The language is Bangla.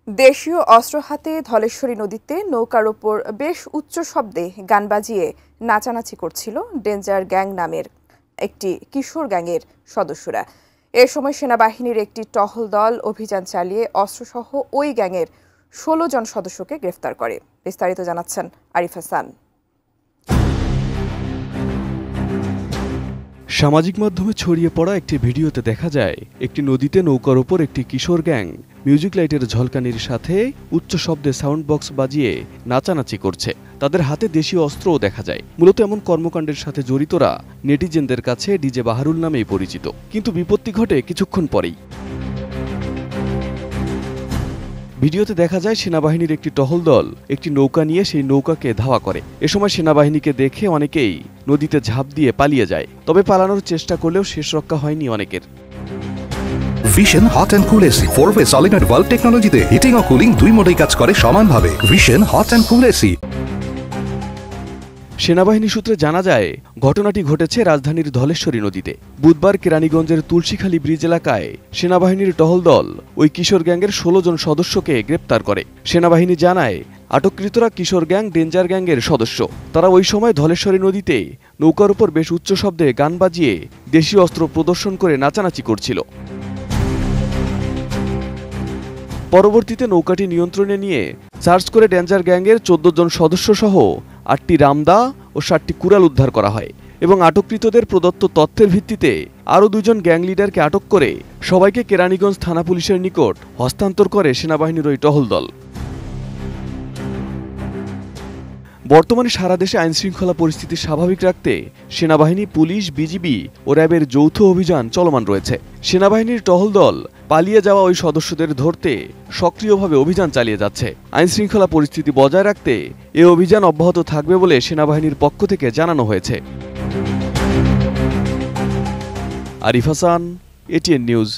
দেশীয় অস্ত্র হাতে ধলেশ্বরী নদীতে নৌকার ওপর বেশ উচ্চ শব্দে গান বাজিয়ে নাচানাচি করছিল ডেঞ্জার গ্যাং নামের একটি কিশোর গ্যাংয়ের সদস্যরা। এ সময় সেনাবাহিনীর একটি টহল দল অভিযান চালিয়ে অস্ত্রসহ ওই গ্যাংয়ের ১৬ জন সদস্যকে গ্রেফতার করে। বিস্তারিত জানাচ্ছেন আরিফ হাসান। সামাজিক মাধ্যমে ছড়িয়ে পড়া একটি ভিডিওতে দেখা যায় একটি নদীতে নৌকার ওপর একটি কিশোর গ্যাং মিউজিক লাইটের ঝলকানির সাথে উচ্চ শব্দে সাউন্ড বক্স বাজিয়ে নাচানাচি করছে। তাদের হাতে দেশীয় অস্ত্রও দেখা যায়। মূলত এমন কর্মকাণ্ডের সাথে জড়িতরা নেটিজেনদের কাছে ডিজে বাহারুল নামেই পরিচিত। কিন্তু বিপত্তি ঘটে কিছুক্ষণ পরেই। ভিডিওতে দেখা যায় সেনাবাহিনীর একটি টহল দল একটি নৌকা নিয়ে সেই নৌকাকে ধাওয়া করে। এ সময় সেনাবাহিনীকে দেখে অনেকেই নদীতে ঝাঁপ দিয়ে পালিয়ে যায়। তবে পালানোর চেষ্টা করলেও শেষ রক্ষা হয়নি অনেকের। Vision hot and cool AC 4-ওয়ে সলিনয়েড ভালভ টেকনোলজিতে হিটিং ও কুলিং দুই মোডেই কাজ করে সমানভাবে। Vision hot and cool AC. সেনাবাহিনী সূত্রে জানা যায় ঘটনাটি ঘটেছে রাজধানীর ধলেশ্বরী নদীতে। বুধবার কেরানীগঞ্জের তুলসীখালী ব্রিজ এলাকায় সেনাবাহিনীর টহল দল ওই কিশোর গ্যাংয়ের ১৬ জন সদস্যকে গ্রেপ্তার করে। সেনাবাহিনী জানায় আটককৃতরা কিশোর গ্যাং ডেঞ্জার গ্যাংয়ের সদস্য। তারা ওই সময় ধলেশ্বরী নদীতে নৌকার উপর বেশ উচ্চ শব্দে গান বাজিয়ে দেশীয় অস্ত্র প্রদর্শন করে নাচানাচি করছিল। পরবর্তীতে নৌকাটি নিয়ন্ত্রণে নিয়ে সার্চ করে ডেঞ্জার গ্যাংয়ের ১৪ জন সদস্য সহ ৮টি রামদা ও ৭টি কুড়াল উদ্ধার করা হয় এবং আটককৃতদের প্রদত্ত তথ্যের ভিত্তিতে আরও ২ জন গ্যাং লিডারকে আটক করে সবাইকে কেরানীগঞ্জ থানা পুলিশের নিকট হস্তান্তর করে সেনাবাহিনীর ওই টহল দল। বর্তমানে সারা দেশে আইনশৃঙ্খলা পরিস্থিতি স্বাভাবিক রাখতে সেনাবাহিনী, পুলিশ, বিজিবি ও র্যাবের যৌথ অভিযান চলমান রয়েছে। সেনাবাহিনীর টহল দল পালিয়ে যাওয়া ওই সদস্যদের ধরতে সক্রিয়ভাবে অভিযান চালিয়ে যাচ্ছে। আইনশৃঙ্খলা পরিস্থিতি বজায় রাখতে এ অভিযান অব্যাহত থাকবে বলে সেনাবাহিনীর পক্ষ থেকে জানানো হয়েছে। Arif Hasan, ATN news.